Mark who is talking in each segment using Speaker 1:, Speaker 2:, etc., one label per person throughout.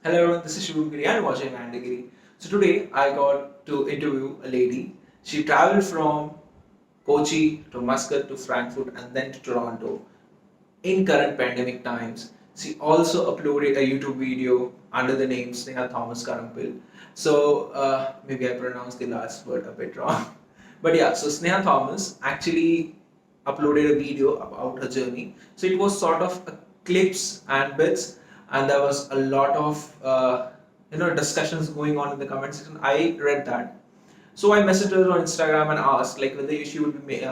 Speaker 1: Hello everyone, this is Shubham and watching Andigiri. So today I got to interview a lady. She traveled from Kochi to Muscat to Frankfurt and then to Toronto in current pandemic times. She also uploaded a YouTube video under the name Sneha Thomas Karampil. So maybe I pronounced the last word a bit wrong. But yeah, so Sneha Thomas actually uploaded a video about her journey. So it was sort of a clips and bits, and there was a lot of discussions going on in the comment section. I read that, so I messaged her on Instagram and asked like whether she would be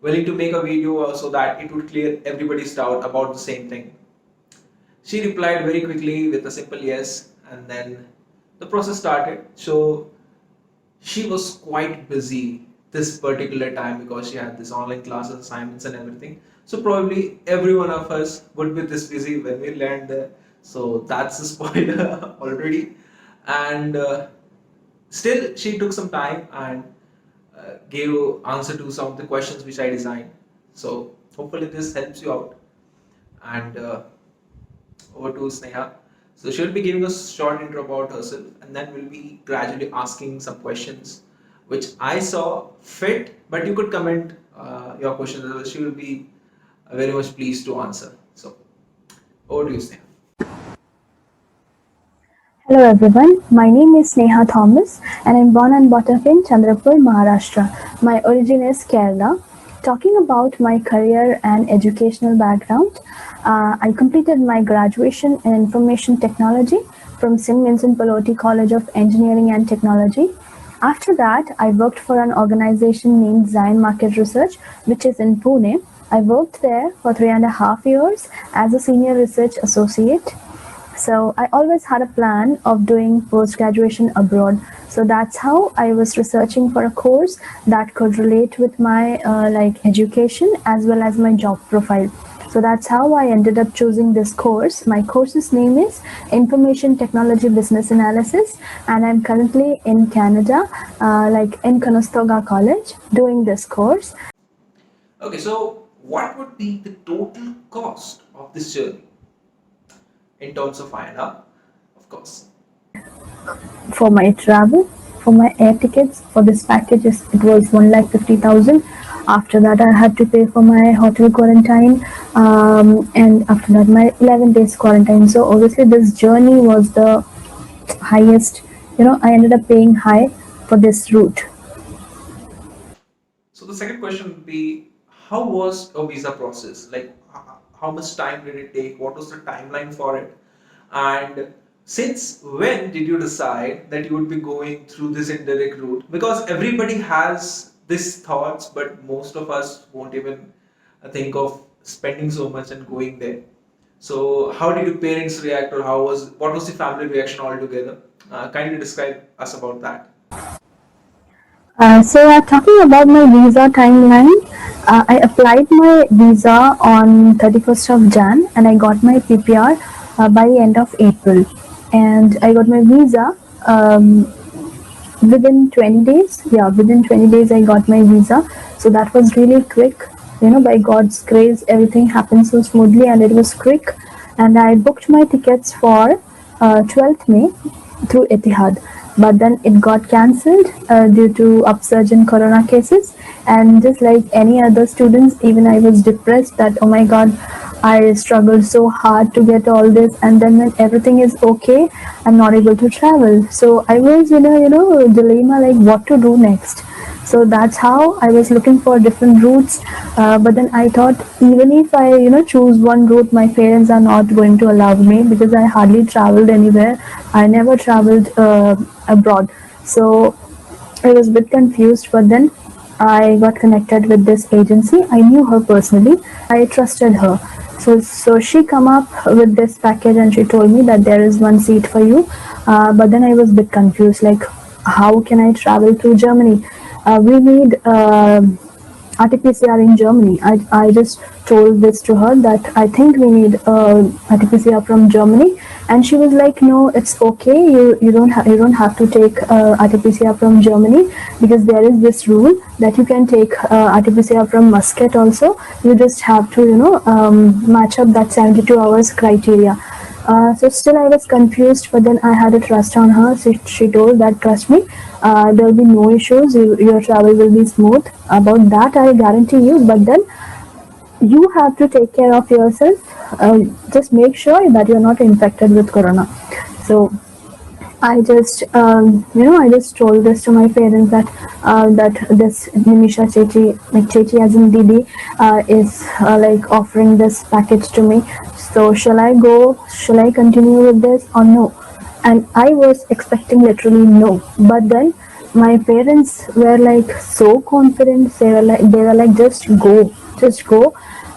Speaker 1: willing to make a video so that it would clear everybody's doubt about the same thing. She replied very quickly with a simple yes, and then the process started. So she was quite busy this particular time because she had this online classes, assignments, and everything. So probably every one of us would be this busy when we land there. So that's a spoiler already. And still, she took some time and gave answer to some of the questions which I designed. So hopefully this helps you out. And over to Sneha. So she'll be giving us a short intro about herself, and then we'll be gradually asking some questions which I saw fit, but you could comment your questions as well. She will be very much pleased to answer. So over to you, Sneha.
Speaker 2: Hello everyone, my name is Sneha Thomas and I'm born and brought up in Chandrapur, Maharashtra. My origin is Kerala. Talking about my career and educational background, I completed my graduation in Information Technology from St. Vincent Pallotti College of Engineering and Technology. After that, I worked for an organization named Zion Market Research, which is in Pune. I worked there for 3.5 years as a senior research associate. So I always had a plan of doing post-graduation abroad. So that's how I was researching for a course that could relate with my education as well as my job profile. So that's how I ended up choosing this course. My course's name is Information Technology Business Analysis, and I'm currently in Canada, in Conestoga College, doing this course.
Speaker 1: Okay, so what would be the total cost of this journey in terms of INR, of course?
Speaker 2: For my travel, for my air tickets, for this package, it was 1,50,000. After that, I had to pay for my hotel quarantine, and after that, my 11 days quarantine. So obviously, this journey was the highest. I ended up paying high for this route.
Speaker 1: So the second question would be, how was a visa process? Like, how much time did it take? What was the timeline for it? And since when did you decide that you would be going through this indirect route? Because everybody has these thoughts, but most of us won't even think of spending so much and going there. So how did your parents react, or what was the family reaction altogether? Kindly describe us about that.
Speaker 2: Talking about my visa timeline, I applied my visa on 31st of Jan and I got my PPR by the end of April. And I got my visa within 20 days. Yeah, within 20 days I got my visa. So that was really quick. By God's grace, everything happened so smoothly and it was quick. And I booked my tickets for 12th May through Etihad, but then it got cancelled due to upsurge in corona cases. And just like any other students, even I was depressed that, oh my god, I struggled so hard to get all this, and then when everything is okay, I'm not able to travel. So I was in a dilemma, like what to do next. So that's how I was looking for different routes. But then I thought, even if I choose one route, my parents are not going to allow me because I hardly traveled anywhere. I never traveled abroad. So I was a bit confused, but then I got connected with this agency. I knew her personally. I trusted her. So she come up with this package and she told me that there is one seat for you. But then I was a bit confused, like how can I travel to Germany? We need RT-PCR in Germany. I just told this to her that I think we need RT-PCR from Germany, and she was like, no, it's okay. You don't have to take RT-PCR from Germany because there is this rule that you can take RT-PCR from Muscat also. You just have to match up that 72 hours criteria. So still I was confused, but then I had a trust on her. So she told that trust me, there will be no issues. Your travel will be smooth. About that, I guarantee you. But then you have to take care of yourself. Just make sure that you're not infected with corona. So I just, I just told this to my parents that this Nimisha Chechi, like Chechi as in Didi, is like offering this package to me. So shall I go? Shall I continue with this or no? And I was expecting literally no, but then my parents were like so confident. They were like just go,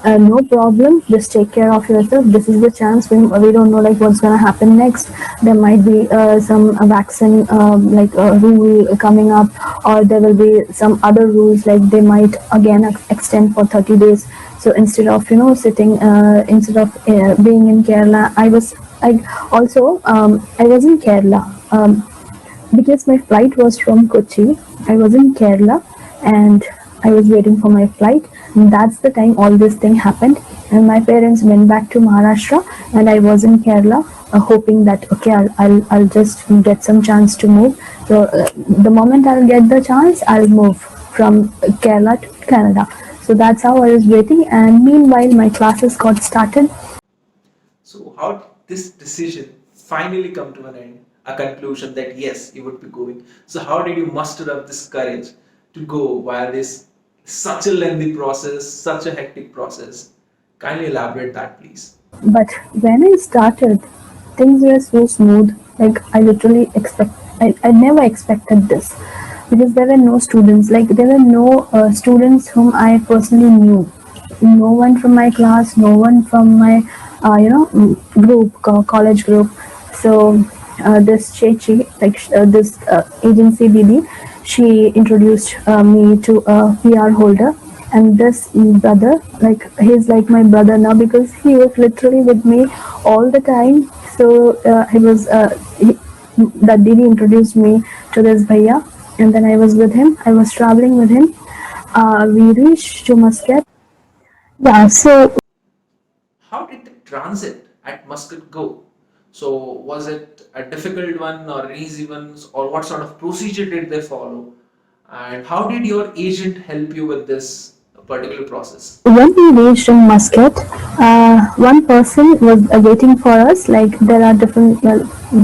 Speaker 2: no problem, just take care of yourself. This is the chance. We don't know like what's gonna happen next. There might be some vaccine rule coming up, or there will be some other rules like they might again extend for 30 days. So instead of instead of being in Kerala, I was in Kerala. Because my flight was from Kochi. I was in Kerala and I was waiting for my flight. And that's the time all this thing happened. And my parents went back to Maharashtra, and I was in Kerala, hoping that okay, I'll just get some chance to move. So the moment I'll get the chance, I'll move from Kerala to Canada. So that's how I was waiting. And meanwhile, my classes got started.
Speaker 1: So how did this decision finally come to an end, a conclusion that yes, you would be going? So how did you muster up this courage to go via this such a lengthy process, such a hectic process? Kindly elaborate that, please.
Speaker 2: But when I started, things were so smooth. Like I never expected this because there were no students. Like there were no students whom I personally knew. No one from my class, no one from my college group. So this Chechi, this agency Didi, she introduced me to a PR holder, and this brother, like he's like my brother now because he was literally with me all the time. So that Didi introduced me to this bhaiya, and then I was with him. I was traveling with him. We reached to Muscat. Yeah, so
Speaker 1: How did the transit at Muscat go? So was it a difficult one or an easy one, or what sort of procedure did they follow? And how did your agent help you with this particular process?
Speaker 2: when we reached in Muscat, one person was waiting for us. Like there are different,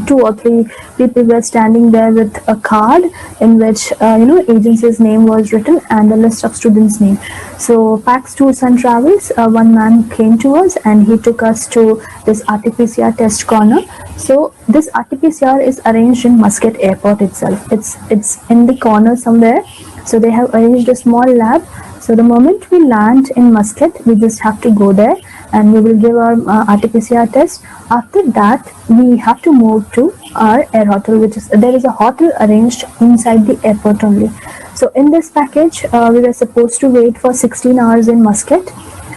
Speaker 2: two or three people were standing there with a card in which agency's name was written and a list of students' name. So Pax Tours and Travels, one man came to us and he took us to this RT-PCR test corner. So this RT-PCR is arranged in Muscat Airport itself. It's in the corner somewhere. So they have arranged a small lab. So the moment we land in Muscat, we just have to go there and we will give our RT-PCR test. After that, we have to move to our air hotel, which is there is a hotel arranged inside the airport only. So in this package, we were supposed to wait for 16 hours in Muscat.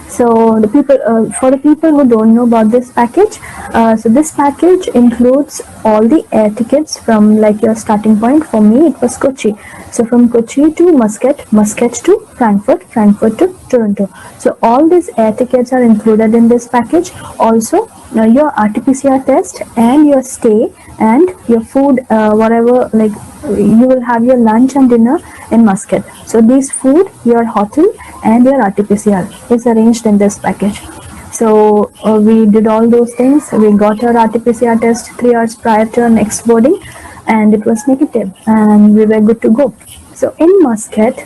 Speaker 2: So for the people who don't know about this package, so this package includes all the air tickets from like your starting point. For me, it was Kochi. So from Kochi to Muscat, Muscat to Frankfurt, Frankfurt to Toronto. So all these air tickets are included in this package. Also, your RT-PCR test and your stay and your food, whatever, like you will have your lunch and dinner in Muscat. So these food, your hotel and your RT-PCR is arranged in this package. So we did all those things. We got our RT-PCR test 3 hours prior to our next boarding, and it was negative, and we were good to go. So in Muscat,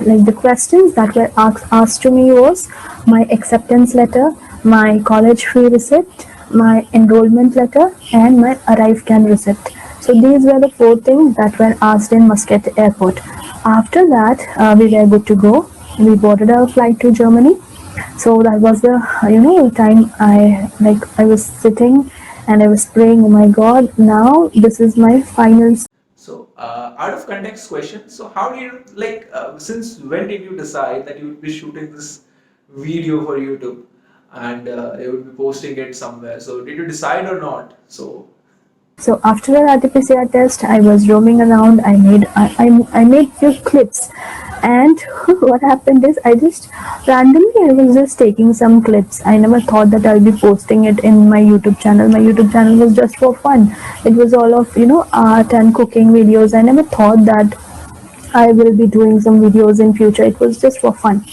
Speaker 2: like the questions that were asked to me was my acceptance letter, my college fee receipt, my enrollment letter, and my arrive can receipt. So these were the four things that were asked in Muscat Airport. After that, we were good to go. We boarded our flight to Germany. So that was the time I was sitting and I was praying. Oh my God! Now this is my final.
Speaker 1: So, out of context question. So, how did you since when did you decide that you would be shooting this video for YouTube and you would be posting it somewhere? So, did you decide or not? So,
Speaker 2: So after our RT-PCR test, I was roaming around. I made few clips, and what happened is I was just taking some clips. I never thought that I'll be posting it in my YouTube channel. My YouTube channel was just for fun. It was all of art and cooking videos. I never thought that I will be doing some videos in future. It was just for fun.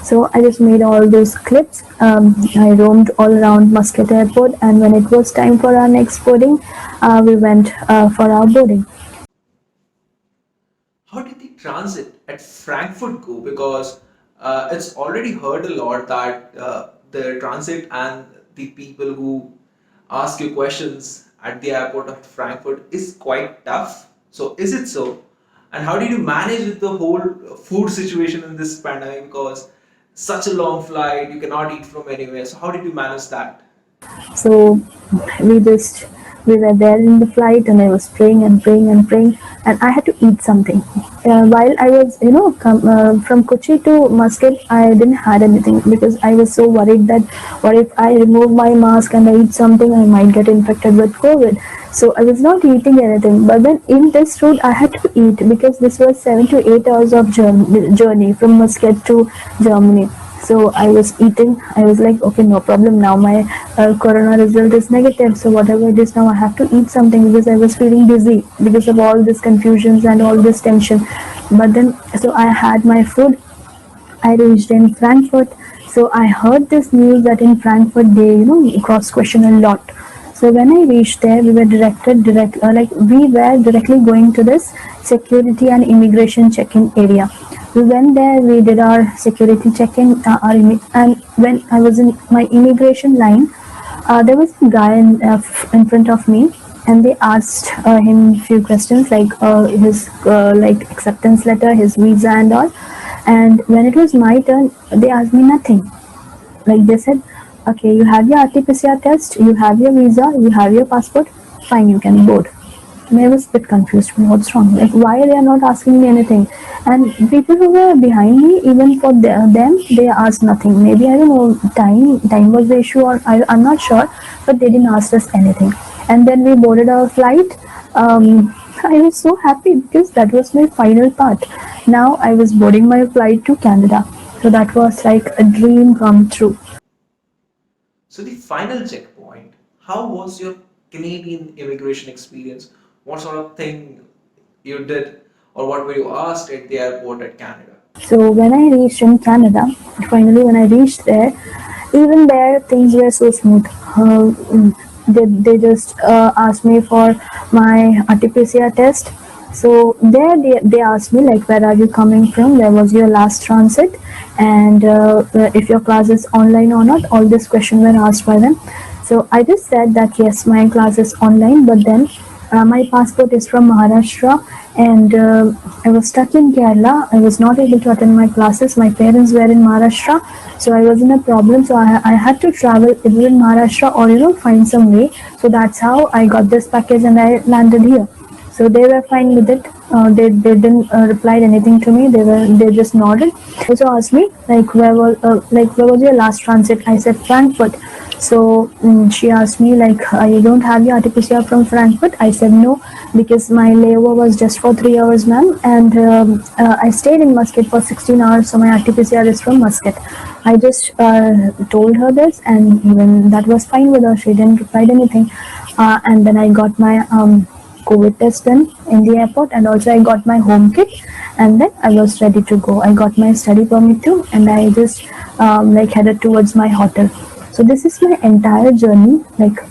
Speaker 2: So I just made all those clips. I roamed all around Muscat Airport, and when it was time for our next boarding, we went for our boarding.
Speaker 1: How did the transit at Frankfurt go? Because it's already heard a lot that the transit and the people who ask you questions at the airport of Frankfurt is quite tough. So is it so? And how did you manage with the whole food situation in this pandemic? Because such a long flight, you cannot eat from anywhere. So how did you manage that?
Speaker 2: So we just we were there in the flight, and I was praying and praying and praying, and I had to eat something. While I was, from Kochi to Muscat, I didn't had anything because I was so worried that what if I remove my mask and I eat something, I might get infected with COVID. So I was not eating anything. But then in this route, I had to eat because this was 7 to 8 hours of journey from Muscat to Germany. So I was eating. I was like, okay, no problem. Now my corona result is negative. So whatever it is now, I have to eat something because I was feeling dizzy because of all this confusions and all this tension. But then, so I had my food. I reached in Frankfurt. So I heard this news that in Frankfurt they, cross question a lot. So when I reached there, we were like we were directly going to this security and immigration check-in area. We went there, we did our security check-in, and when I was in my immigration line, there was a guy in front of me, and they asked him few questions like his like acceptance letter, his visa, and all. And when it was my turn, they asked me nothing. Like they said, okay, you have your RT-PCR test, you have your visa, you have your passport, fine, you can board. And I was a bit confused. What's wrong? Like, why they are not asking me anything? And people who were behind me, even for them, they asked nothing. Maybe I don't know, time was the issue, or I'm not sure, but they didn't ask us anything. And then we boarded our flight. I was so happy because that was my final part. Now I was boarding my flight to Canada. So that was like a dream come true.
Speaker 1: So the final checkpoint, how was your Canadian immigration experience? What sort of thing you did or what were you asked at the airport at Canada?
Speaker 2: So when I reached in Canada, finally when I reached there, even there things were so smooth. They just asked me for my RT-PCR test. So there they asked me like, where are you coming from? Where was your last transit? And if your class is online or not. All these questions were asked by them. So I just said that yes, my class is online, but then my passport is from Maharashtra, and I was stuck in Kerala. I was not able to attend my classes. My parents were in Maharashtra, so I was in a problem. So I had to travel either in Maharashtra or find some way. So that's how I got this package and I landed here. So they were fine with it. They didn't reply anything to me. They just nodded. Also asked me like where was your last transit? I said Frankfurt. So she asked me like, you don't have your RT-PCR from Frankfurt? I said no, because my layover was just for 3 hours, ma'am, and I stayed in Muscat for 16 hours. So my RT-PCR is from Muscat. I just told her this, and even that was fine with her. She didn't reply anything. And then I got my COVID test done in the airport, and also I got my home kit, and then I was ready to go. I got my study permit too, and I just like headed towards my hotel. So this is my entire journey. Like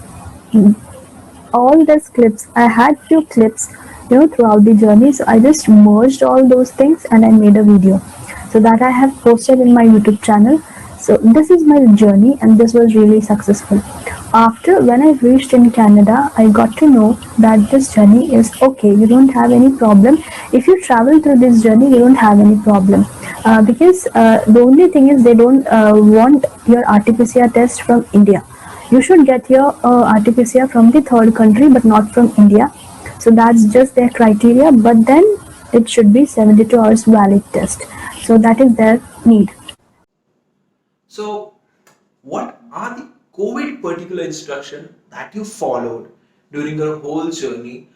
Speaker 2: all these clips, I had few clips, throughout the journey. So I just merged all those things and I made a video. So that I have posted in my YouTube channel. So this is my journey, and this was really successful. After when I reached in Canada, I got to know that this journey is okay. You don't have any problem. If you travel through this journey, you don't have any problem. Because the only thing is they don't want your RT-PCR test from India. You should get your RT-PCR from the third country, but not from India. So that's just their criteria. But then it should be 72 hours valid test. So that is their need.
Speaker 1: So, what are the COVID particular instruction that you followed during your whole journey,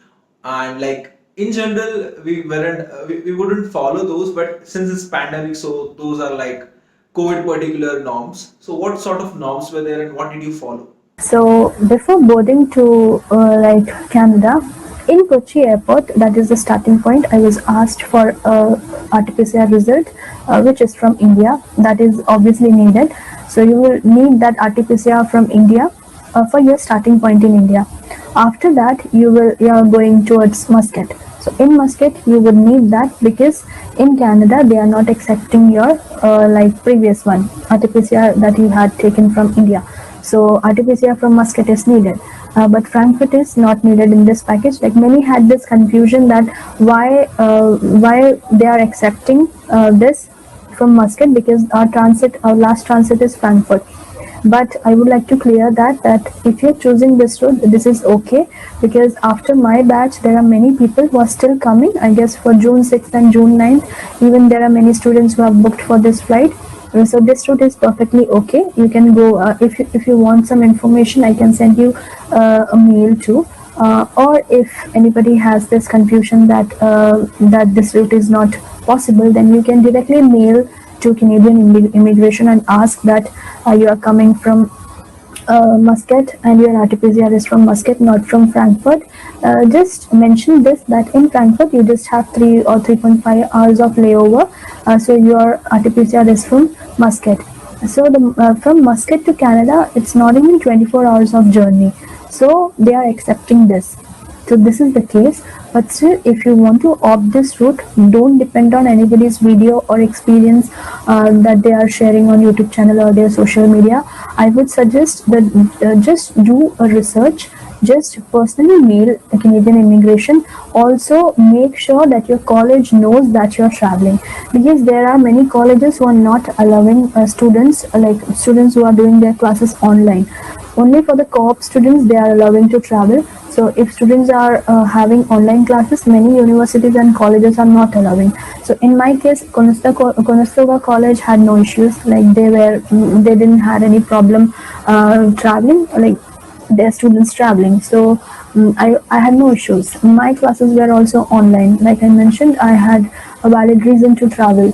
Speaker 1: and like in general we wouldn't follow those, but since it's pandemic, so those are like COVID particular norms. So what sort of norms were there and what did you follow?
Speaker 2: So before boarding to Canada, in Kochi airport, that is the starting point, I was asked for a RT-PCR result, which is from India. That is obviously needed. So you will need that RT-PCR from India for your starting point in India. After that, you are going towards Muscat. So in Muscat, you would need that because in Canada they are not accepting your previous one RT-PCR that you had taken from India. So RT-PCR from Muscat is needed, but Frankfurt is not needed in this package. Like many had this confusion that why they are accepting this from Muscat, because our last transit is Frankfurt. But I would like to clear that if you're choosing this route, this is okay, because after my batch there are many people who are still coming, I guess for June 6th and June 9th. Even there are many students who have booked for this flight. So this route is perfectly okay. You can go if you want some information, I can send you a mail too. Or if anybody has this confusion that this route is not possible, then you can directly mail to Canadian immigration and ask that you are coming from Muscat and your RT-PCR is from Muscat, not from Frankfurt. Just mention this, that in Frankfurt you just have 3 or 3.5 hours of layover, so your RT-PCR is from Muscat. So from Muscat to Canada, it's not even 24 hours of journey. So they are accepting this. So this is the case. But still, if you want to opt this route, don't depend on anybody's video or experience that they are sharing on YouTube channel or their social media. I would suggest that just do a research, just personally mail the Canadian immigration. Also make sure that your college knows that you are traveling, because there are many colleges who are not allowing students who are doing their classes online. Only for the co-op students they are allowing to travel. So if students are having online classes, many universities and colleges are not allowing. So in my case, Conestoga College had no issues. Like they didn't had any problem traveling. Like their students traveling. So I had no issues. My classes were also online. Like I mentioned, I had a valid reason to travel.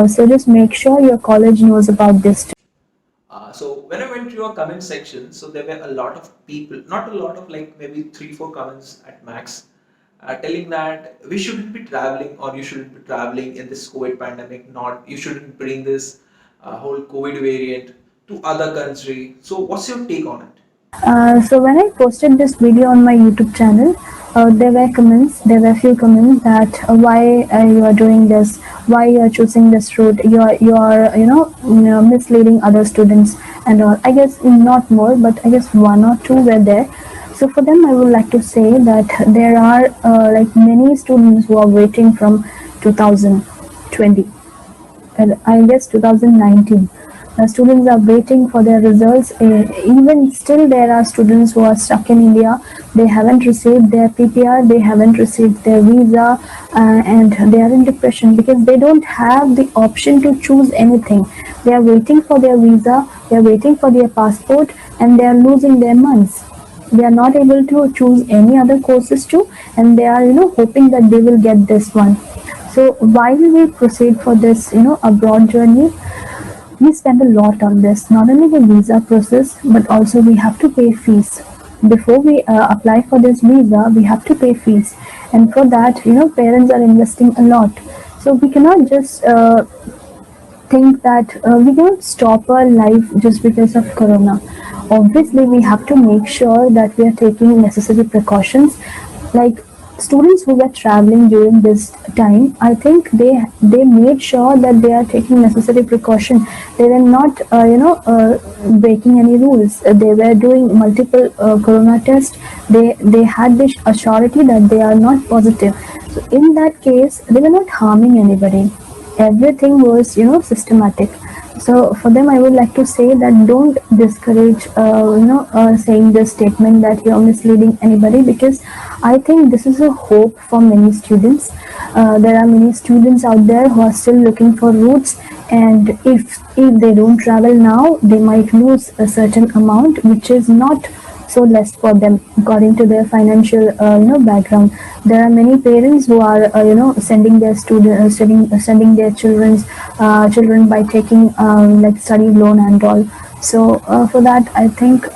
Speaker 2: So just make sure your college knows about this.
Speaker 1: So when I went to your comment section, so there were a lot of people, not a lot of, like maybe 3 4 comments at max, telling that we shouldn't be traveling or you shouldn't be traveling in this COVID pandemic. Not you shouldn't bring this whole COVID variant to other country. So what's your take on it?
Speaker 2: So when I posted this video on my YouTube channel, there were comments. There were few comments that why you are doing this, why you are choosing this route. You are misleading other students and all. I guess not more, but I guess 1 or 2 were there. So for them, I would like to say that there are many students who are waiting from 2020. I guess 2019. Students are waiting for their results. Even still, there are students who are stuck in India. They haven't received their PPR, they haven't received their visa, and they are in depression because they don't have the option to choose anything. They are waiting for their visa, they are waiting for their passport, and they are losing their months. They are not able to choose any other courses too, and they are hoping that they will get this one. So while we proceed for this abroad journey, we spend a lot on this. Not only the visa process, but also we have to pay fees. Before we apply for this visa, we have to pay fees, and for that, parents are investing a lot. So we cannot just think that we cannot stop our life just because of corona. Obviously, we have to make sure that we are taking necessary precautions. Like students who were traveling during this time, I think they made sure that they are taking necessary precaution. They were not breaking any rules. They were doing multiple corona tests. They had this assurity that they are not positive. So in that case, they were not harming anybody. Everything was systematic. So for them, I would like to say that don't discourage saying this statement that you're misleading anybody, because I think this is a hope for many students. There are many students out there who are still looking for routes, and if they don't travel now, they might lose a certain amount, which is not so less for them according to their financial background. There are many parents who are sending their sending their children by taking like study loan and all. So for that I think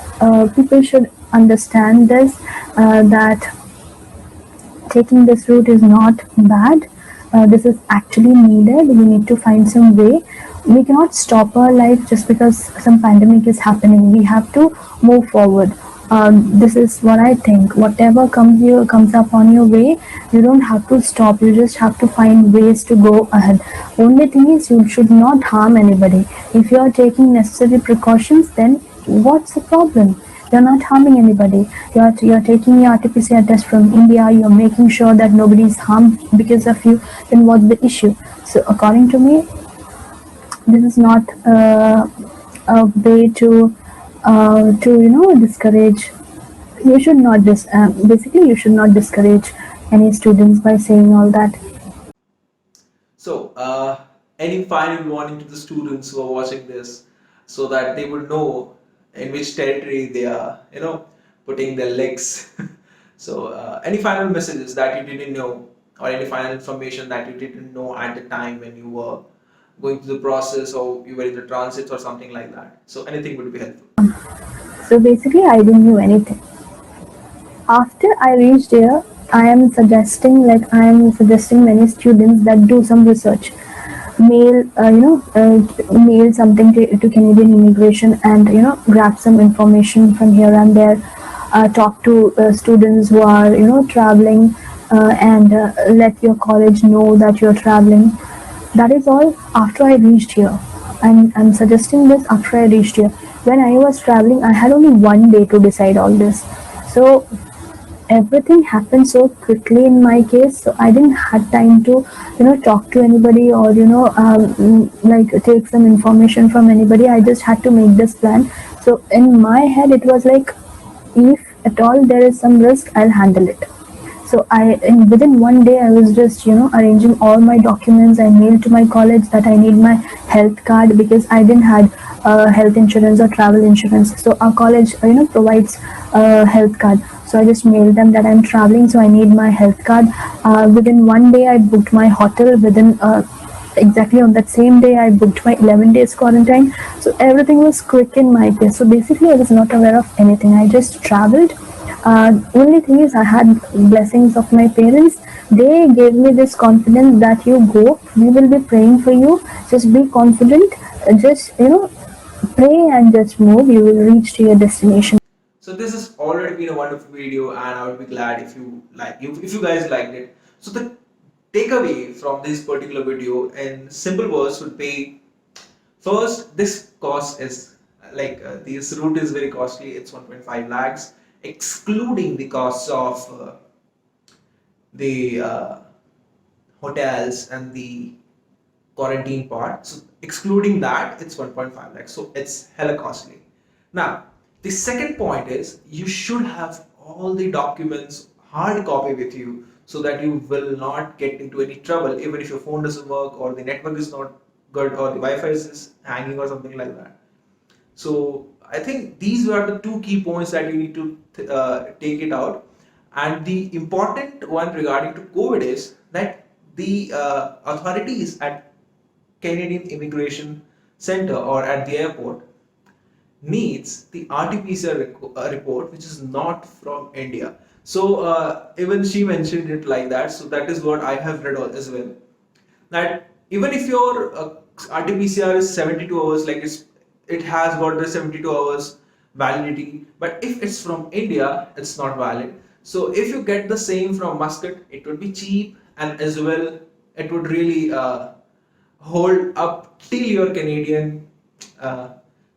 Speaker 2: people should understand this, that taking this route is not bad. This is actually needed. We need to find some way. We cannot stop our life just because some pandemic is happening. We have to move forward. This is what I think. Whatever comes up on your way, you don't have to stop. You just have to find ways to go ahead. Only thing is you should not harm anybody. If you are taking necessary precautions, then what's the problem? You're not harming anybody. You're taking your RT-PCR test from India. You're making sure that nobody is harmed because of you. Then what's the issue? So according to me, this is not a way to discourage. You should not basically you should not discourage any students by saying all that.
Speaker 1: So, any final warning to the students who are watching this so that they would know in which territory they are, putting their legs? So, any final messages that you didn't know, or any final information that you didn't know at the time when you were going through the process, or you were in the transit, or something like that? So, anything would be helpful.
Speaker 2: So basically, I didn't know anything. After I reached here, I am suggesting many students that do some research, mail something to Canadian immigration, and grab some information from here and there. Talk to students who are traveling, and let your college know that you're traveling. That is all after I reached here. I'm suggesting this after I reached here. When I was traveling, I had only 1 day to decide all this. So everything happened so quickly in my case, so I didn't have time to talk to anybody, or like take some information from anybody. I just had to make this plan. So in my head it was like, if at all there is some risk, I'll handle it. So within 1 day I was just arranging all my documents. I mailed to my college that I need my health card because I didn't had health insurance or travel insurance. So our college provides health card. So I just mailed them that I'm traveling, so I need my health card. Within 1 day I booked my hotel. Within exactly on that same day I booked my 11 days quarantine. So everything was quick in my case. So basically I was not aware of anything. I just traveled. Only thing is I had blessings of my parents. They gave me this confidence that you go, we will be praying for you, just be confident, just pray and just move, you will reach to your destination.
Speaker 1: So this has already been a wonderful video, and I would be glad if you guys liked it. So the takeaway from this particular video in simple words would be: first, this cost is this route is very costly. It's 1.5 lakhs, excluding the costs of the hotels and the quarantine part. So excluding that, it's 1.5 lakhs. So it's hella costly. Now, the second point is you should have all the documents hard copy with you so that you will not get into any trouble even if your phone doesn't work, or the network is not good, or the Wi-Fi is hanging or something like that. So I think these were the two key points that you need to take it out. And the important one regarding to COVID is that the authorities at Canadian Immigration Center or at the airport needs the RT-PCR report, which is not from India. So even she mentioned it like that. So that is what I have read as well. That even if your RT-PCR is 72 hours, it has got the 72 hours validity, but if it's from India, it's not valid. So if you get the same from Muscat, it would be cheap, and as well it would really hold up till your Canadian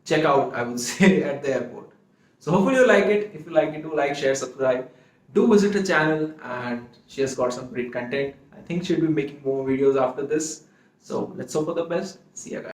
Speaker 1: checkout, I would say, at the airport. So hopefully you like it. If you like it, do like, share, subscribe. Do visit the channel, and she has got some great content. I think she'll be making more videos after this. So let's hope for the best. See ya guys.